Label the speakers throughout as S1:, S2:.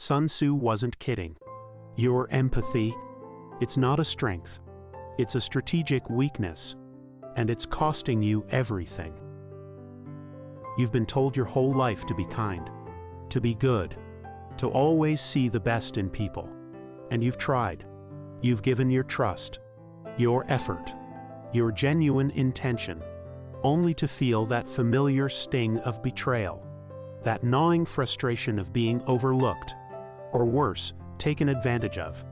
S1: Sun Tzu wasn't kidding. Your empathy, it's not a strength. It's a strategic weakness, and it's costing you everything. You've been told your whole life to be kind, to be good, to always see the best in people. And you've tried. You've given your trust, your effort, your genuine intention, only to feel that familiar sting of betrayal, that gnawing frustration of being overlooked, or worse, taken advantage of.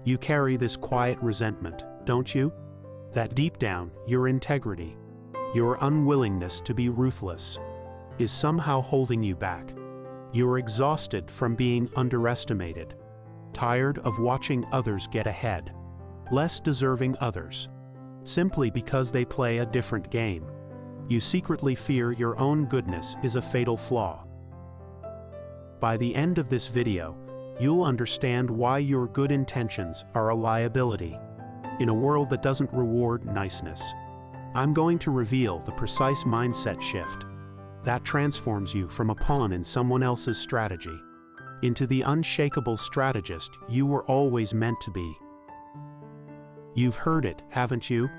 S1: You carry this quiet resentment, don't you? That deep down, your integrity, your unwillingness to be ruthless, is somehow holding you back. You're exhausted from being underestimated, tired of watching others get ahead, less deserving others, simply because they play a different game. You secretly fear your own goodness is a fatal flaw. By the end of this video, you'll understand why your good intentions are a liability in a world that doesn't reward niceness. I'm going to reveal the precise mindset shift that transforms you from a pawn in someone else's strategy into the unshakable strategist you were always meant to be. You've heard it, haven't you?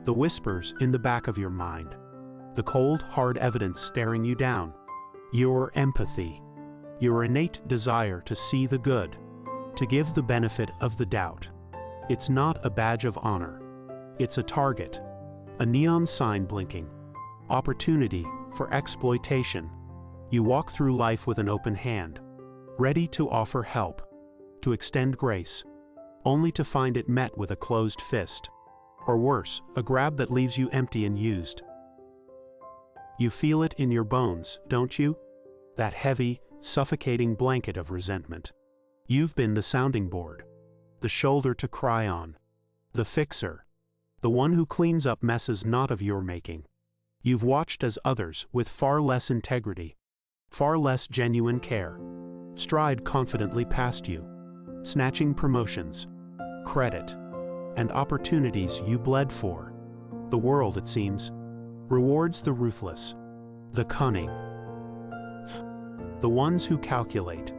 S1: The whispers in the back of your mind. The cold, hard evidence staring you down. Your empathy. Your innate desire to see the good, to give the benefit of the doubt. It's not a badge of honor. It's a target, a neon sign blinking. Opportunity for exploitation. You walk through life with an open hand, ready to offer help, to extend grace, only to find it met with a closed fist, or worse, a grab that leaves you empty and used. You feel it in your bones, don't you? That heavy, suffocating blanket of resentment. You've been the sounding board, the shoulder to cry on, the fixer, the one who cleans up messes not of your making. You've watched as others with far less integrity, far less genuine care, stride confidently past you, snatching promotions, credit, and opportunities you bled for. The world, it seems, rewards the ruthless, the cunning, the ones who calculate,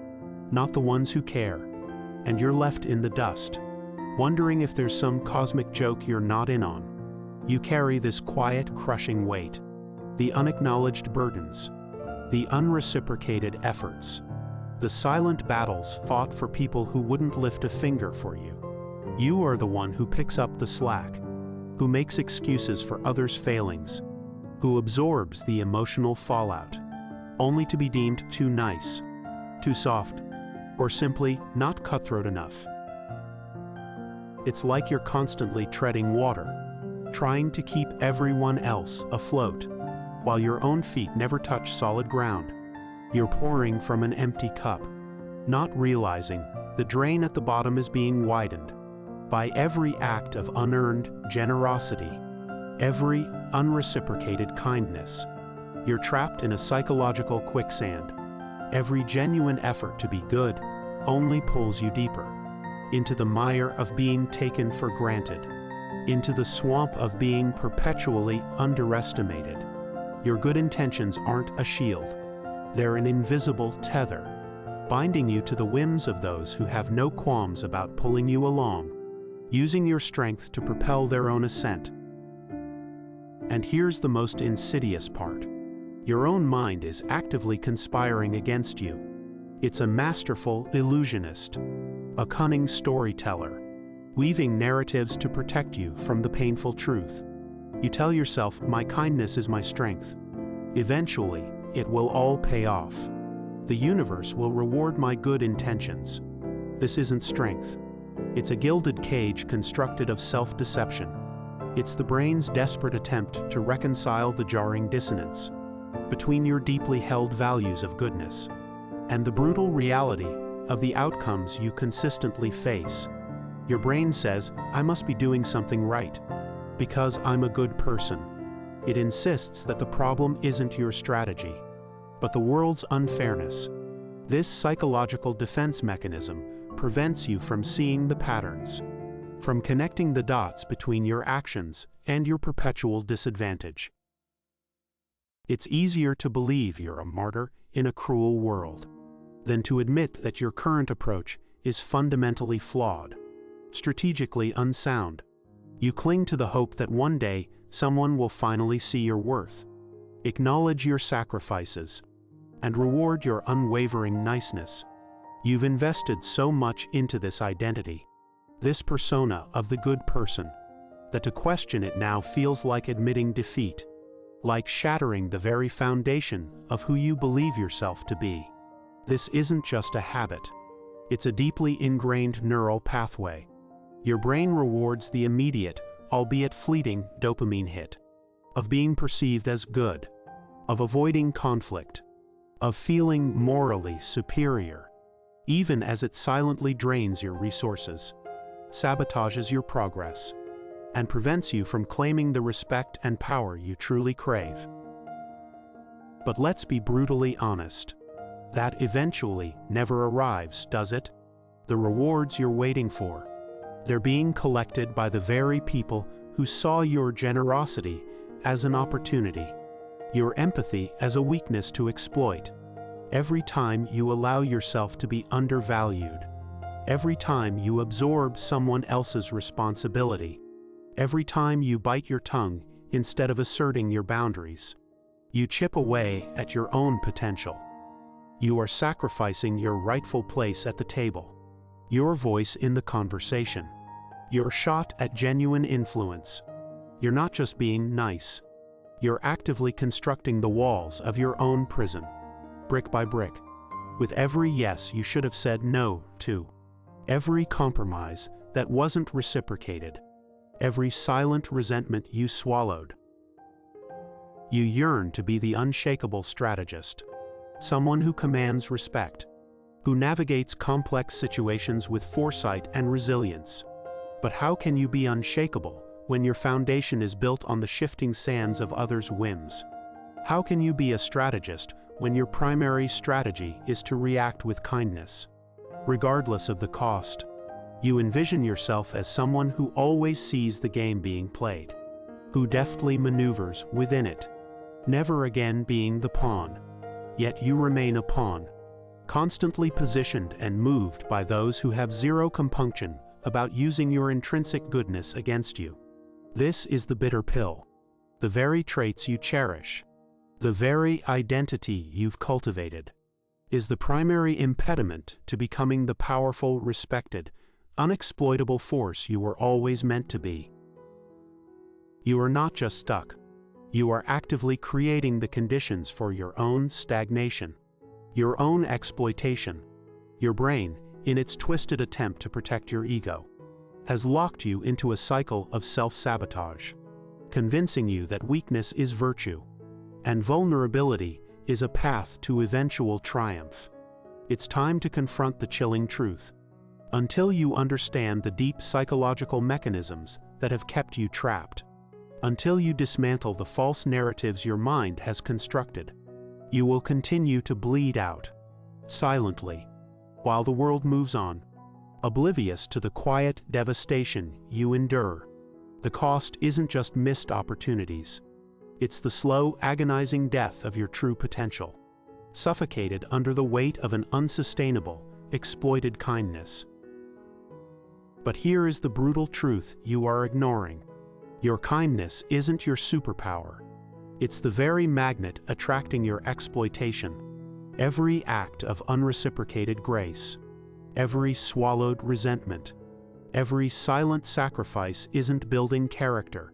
S1: not the ones who care, and you're left in the dust, wondering if there's some cosmic joke you're not in on. You carry this quiet, crushing weight, the unacknowledged burdens, the unreciprocated efforts, the silent battles fought for people who wouldn't lift a finger for you. You are the one who picks up the slack, who makes excuses for others' failings, who absorbs the emotional fallout, only to be deemed too nice, too soft, or simply not cutthroat enough. It's like you're constantly treading water, trying to keep everyone else afloat, while your own feet never touch solid ground. You're pouring from an empty cup, not realizing the drain at the bottom is being widened by every act of unearned generosity, every unreciprocated kindness. You're trapped in a psychological quicksand. Every genuine effort to be good only pulls you deeper into the mire of being taken for granted, into the swamp of being perpetually underestimated. Your good intentions aren't a shield. They're an invisible tether, binding you to the whims of those who have no qualms about pulling you along, using your strength to propel their own ascent. And here's the most insidious part. Your own mind is actively conspiring against you. It's a masterful illusionist, a cunning storyteller, weaving narratives to protect you from the painful truth. You tell yourself, my kindness is my strength. Eventually, it will all pay off. The universe will reward my good intentions. This isn't strength. It's a gilded cage constructed of self-deception. It's the brain's desperate attempt to reconcile the jarring dissonance between your deeply held values of goodness and the brutal reality of the outcomes you consistently face. Your brain says, I must be doing something right, because I'm a good person. It insists that the problem isn't your strategy, but the world's unfairness. This psychological defense mechanism prevents you from seeing the patterns, from connecting the dots between your actions and your perpetual disadvantage. It's easier to believe you're a martyr in a cruel world. than to admit that your current approach is fundamentally flawed, strategically unsound. You cling to the hope that one day someone will finally see your worth, acknowledge your sacrifices, and reward your unwavering niceness. You've invested so much into this identity, this persona of the good person, that to question it now feels like admitting defeat, like shattering the very foundation of who you believe yourself to be. This isn't just a habit. It's a deeply ingrained neural pathway. Your brain rewards the immediate, albeit fleeting, dopamine hit of being perceived as good, of avoiding conflict, of feeling morally superior, even as it silently drains your resources, sabotages your progress, and prevents you from claiming the respect and power you truly crave. But let's be brutally honest. That eventually never arrives, does it? The rewards you're waiting for, they're being collected by the very people who saw your generosity as an opportunity, your empathy as a weakness to exploit. Every time you allow yourself to be undervalued, every time you absorb someone else's responsibility, every time you bite your tongue instead of asserting your boundaries, you chip away at your own potential. You are sacrificing your rightful place at the table, your voice in the conversation, your shot at genuine influence. You're not just being nice. You're actively constructing the walls of your own prison, brick by brick, with every yes you should have said no to, every compromise that wasn't reciprocated, every silent resentment you swallowed. You yearn to be the unshakable strategist, someone who commands respect, who navigates complex situations with foresight and resilience. But how can you be unshakable when your foundation is built on the shifting sands of others' whims? How can you be a strategist when your primary strategy is to react with kindness, regardless of the cost? You envision yourself as someone who always sees the game being played, who deftly maneuvers within it, never again being the pawn. Yet you remain a pawn, constantly positioned and moved by those who have zero compunction about using your intrinsic goodness against you. This is the bitter pill. The very traits you cherish, the very identity you've cultivated, is the primary impediment to becoming the powerful, respected, unexploitable force you were always meant to be. You are not just stuck. You are actively creating the conditions for your own stagnation, your own exploitation. Your brain, in its twisted attempt to protect your ego, has locked you into a cycle of self-sabotage, convincing you that weakness is virtue, and vulnerability is a path to eventual triumph. It's time to confront the chilling truth. Until you understand the deep psychological mechanisms that have kept you trapped, until you dismantle the false narratives your mind has constructed, you will continue to bleed out, silently, while the world moves on, oblivious to the quiet devastation you endure. The cost isn't just missed opportunities. It's the slow, agonizing death of your true potential, suffocated under the weight of an unsustainable, exploited kindness. But here is the brutal truth you are ignoring. Your kindness isn't your superpower. It's the very magnet attracting your exploitation. Every act of unreciprocated grace, every swallowed resentment, every silent sacrifice isn't building character.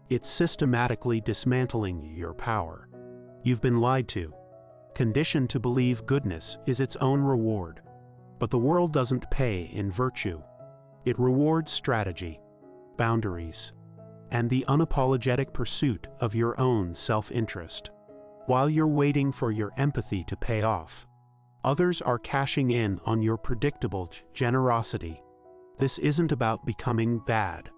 S1: It's systematically dismantling your power. You've been lied to, conditioned to believe goodness is its own reward. But the world doesn't pay in virtue. It rewards strategy, boundaries, and the unapologetic pursuit of your own self-interest. While you're waiting for your empathy to pay off, others are cashing in on your predictable generosity. This isn't about becoming bad.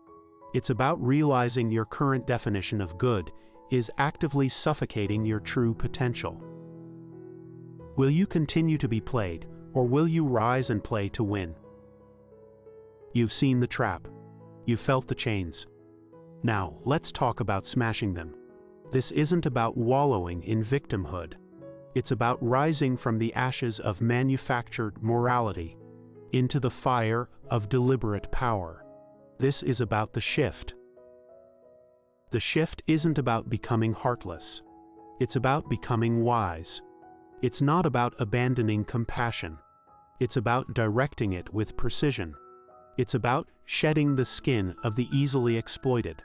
S1: It's about realizing your current definition of good is actively suffocating your true potential. Will you continue to be played, or will you rise and play to win? You've seen the trap. You've felt the chains. Now, let's talk about smashing them. This isn't about wallowing in victimhood. It's about rising from the ashes of manufactured morality into the fire of deliberate power. This is about the shift. The shift isn't about becoming heartless. It's about becoming wise. It's not about abandoning compassion. It's about directing it with precision. It's about shedding the skin of the easily exploited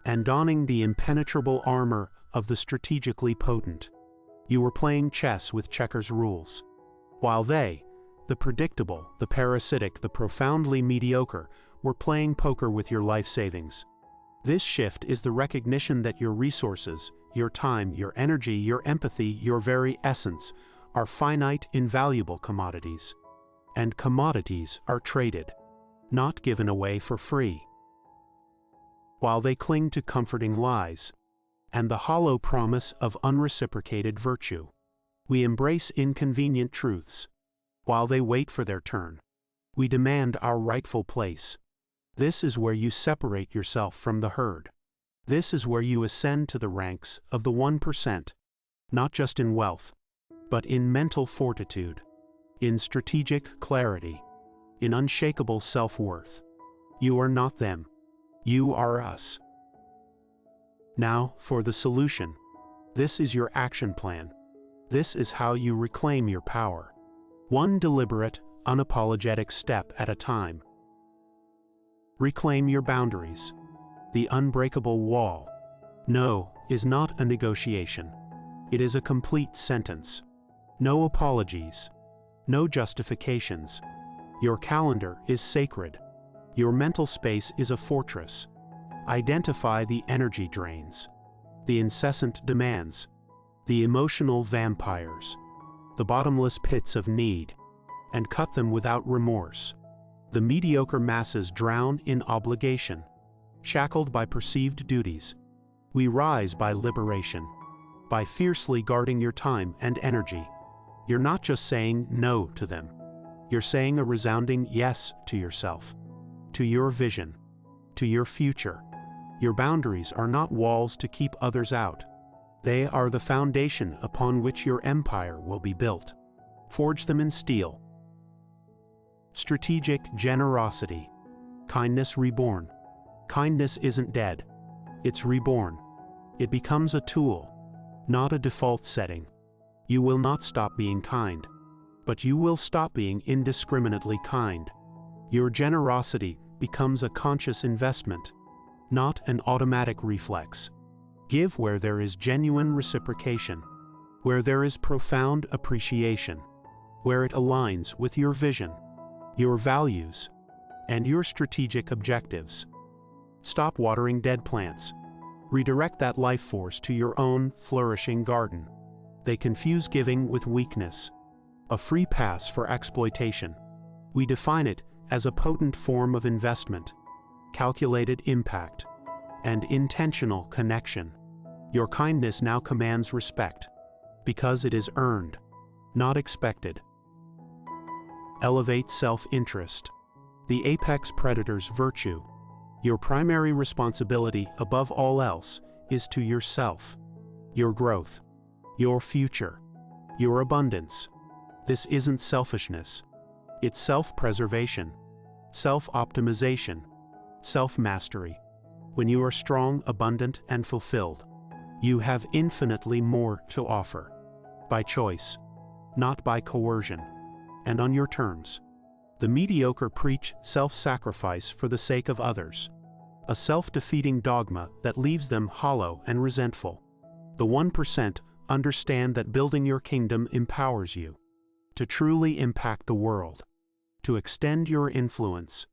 S1: and donning the impenetrable armor of the strategically potent. You were playing chess with checkers' rules, while they, the predictable, the parasitic, the profoundly mediocre, were playing poker with your life savings. This shift is the recognition that your resources, your time, your energy, your empathy, your very essence, are finite, invaluable commodities. And commodities are traded, not given away for free. While they cling to comforting lies and the hollow promise of unreciprocated virtue, we embrace inconvenient truths. While they wait for their turn, we demand our rightful place. This is where you separate yourself from the herd. This is where you ascend to the ranks of the 1%, not just in wealth, but in mental fortitude, in strategic clarity, in unshakable self-worth. You are not them. You are us. Now, for the solution. This is your action plan. This is how you reclaim your power. One deliberate, unapologetic step at a time. Reclaim your boundaries. The unbreakable wall. No is not a negotiation. It is a complete sentence. No apologies. No justifications. Your calendar is sacred. Your mental space is a fortress. Identify the energy drains, the incessant demands, the emotional vampires, the bottomless pits of need, and cut them without remorse. The mediocre masses drown in obligation, shackled by perceived duties. We rise by liberation, by fiercely guarding your time and energy. You're not just saying no to them. You're saying a resounding yes to yourself, to your vision, to your future. Your boundaries are not walls to keep others out. They are the foundation upon which your empire will be built. Forge them in steel. Strategic generosity. Kindness reborn. Kindness isn't dead. It's reborn. It becomes a tool, not a default setting. You will not stop being kind, but you will stop being indiscriminately kind. Your generosity becomes a conscious investment, not an automatic reflex. Give where there is genuine reciprocation, where there is profound appreciation, where it aligns with your vision, your values, and your strategic objectives. Stop watering dead plants. Redirect that life force to your own flourishing garden. They confuse giving with weakness, a free pass for exploitation. We define it as a potent form of investment, calculated impact, and intentional connection. Your kindness now commands respect, because it is earned, not expected. Elevate self-interest, the apex predator's virtue. Your primary responsibility above all else is to yourself, your growth, your future, your abundance. This isn't selfishness. It's self-preservation, self-optimization, self-mastery. When you are strong, abundant, and fulfilled, you have infinitely more to offer. By choice, not by coercion, and on your terms. The mediocre preach self-sacrifice for the sake of others, a self-defeating dogma that leaves them hollow and resentful. The 1% understand that building your kingdom empowers you to truly impact the world, to extend your influence,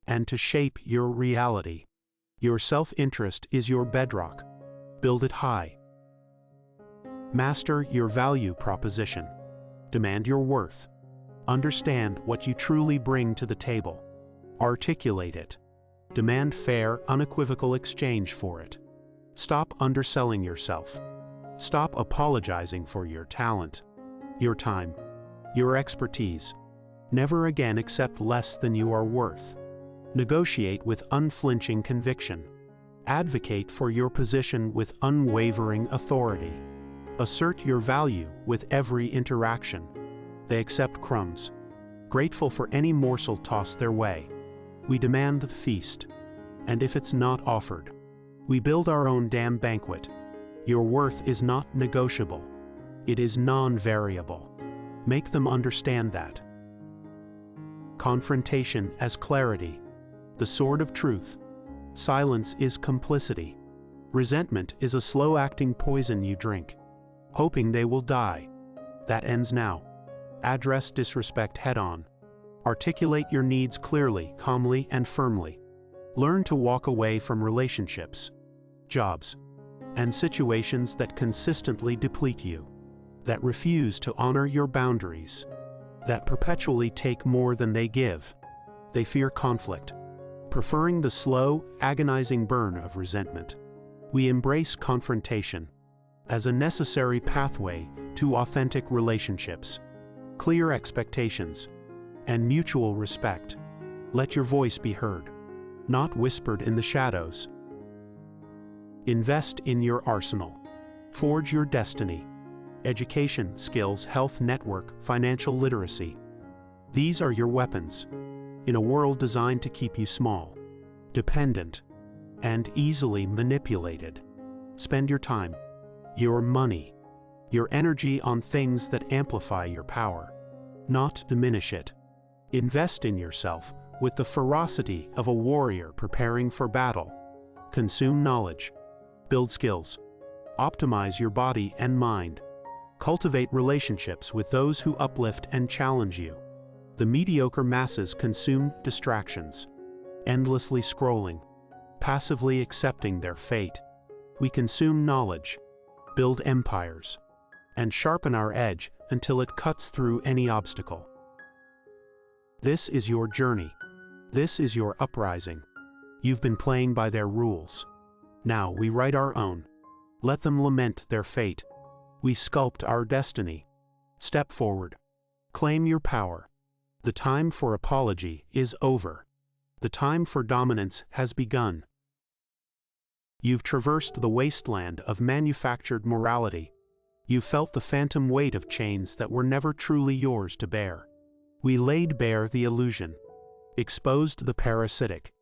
S1: and to shape your reality. Your self-interest is your bedrock. Build it high. Master your value proposition. Demand your worth. Understand what you truly bring to the table. Articulate it. Demand fair, unequivocal exchange for it. Stop underselling yourself. Stop apologizing for your talent, your time, your expertise. Never again accept less than you are worth. Negotiate with unflinching conviction. Advocate for your position with unwavering authority. assert your value with every interaction. They accept crumbs, grateful for any morsel tossed their way. We demand the feast, and if it's not offered, we build our own damn banquet. Your worth is not negotiable. It is non-variable. Make them understand that. Confrontation as clarity. The sword of truth. Silence is complicity. Resentment is a slow-acting poison you drink, hoping they will die. That ends now. Address disrespect head-on. Articulate your needs clearly, calmly, and firmly. Learn to walk away from relationships, jobs, and situations that consistently deplete you, that refuse to honor your boundaries, that perpetually take more than they give. They fear conflict, preferring the slow, agonizing burn of resentment. We embrace confrontation as a necessary pathway to authentic relationships, clear expectations, and mutual respect. Let your voice be heard, not whispered in the shadows. Invest in your arsenal. Forge your destiny. Education, skills, health, network, financial literacy. These are your weapons in a world designed to keep you small, dependent, and easily manipulated. Spend your time, your money, your energy on things that amplify your power, not diminish it. Invest in yourself with the ferocity of a warrior preparing for battle. Consume knowledge, build skills, optimize your body and mind. Cultivate relationships with those who uplift and challenge you. The mediocre masses consume distractions, endlessly scrolling, passively accepting their fate. We consume knowledge, build empires, and sharpen our edge until it cuts through any obstacle. This is your journey. This is your uprising. You've been playing by their rules. Now we write our own. Let them lament their fate. We sculpt our destiny. Step forward. Claim your power. The time for apology is over. The time for dominance has begun. You've traversed the wasteland of manufactured morality. You felt the phantom weight of chains that were never truly yours to bear. We laid bare the illusion, exposed the parasitic,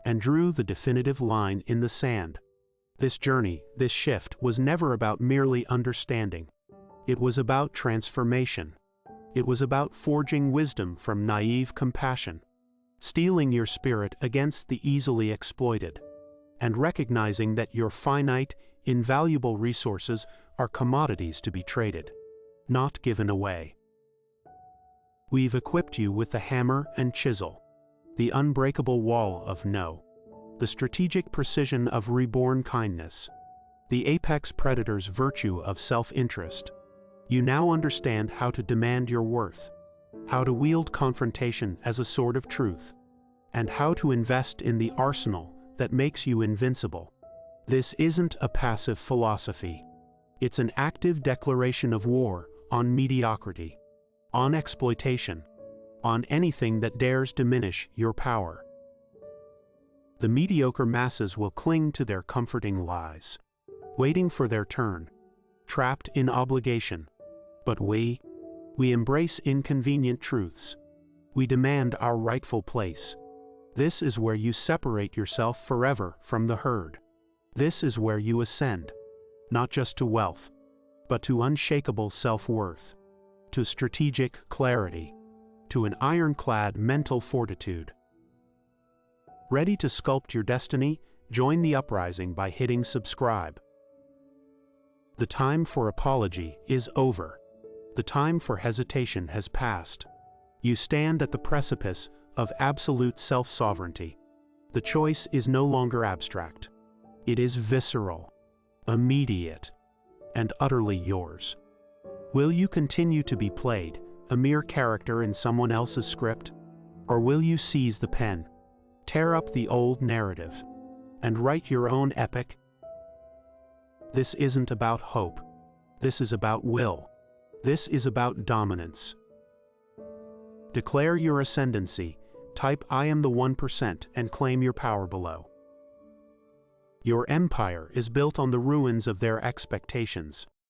S1: and drew the definitive line in the sand. This journey, this shift, was never about merely understanding. It was about transformation. It was about forging wisdom from naive compassion, steeling your spirit against the easily exploited, and recognizing that your finite, invaluable resources are commodities to be traded, not given away. We've equipped you with the hammer and chisel, the unbreakable wall of no, the strategic precision of reborn kindness, the apex predator's virtue of self-interest. You now understand how to demand your worth, how to wield confrontation as a sword of truth, and how to invest in the arsenal that makes you invincible. This isn't a passive philosophy. It's an active declaration of war on mediocrity, on exploitation, on anything that dares diminish your power. The mediocre masses will cling to their comforting lies, waiting for their turn, trapped in obligation. But we embrace inconvenient truths. We demand our rightful place. This is where you separate yourself forever from the herd. This is where you ascend, not just to wealth, but to unshakable self-worth, to strategic clarity, to an ironclad mental fortitude. Ready to sculpt your destiny? Join the uprising by hitting subscribe. The time for apology is over. The time for hesitation has passed. You stand at the precipice of absolute self-sovereignty. The choice is no longer abstract. It is visceral, immediate, and utterly yours. Will you continue to be played, a mere character in someone else's script? Or will you seize the pen, tear up the old narrative, and write your own epic? This isn't about hope. This is about will. This is about dominance. Declare your ascendancy. Type "I am the 1% and claim your power below. Your empire is built on the ruins of their expectations.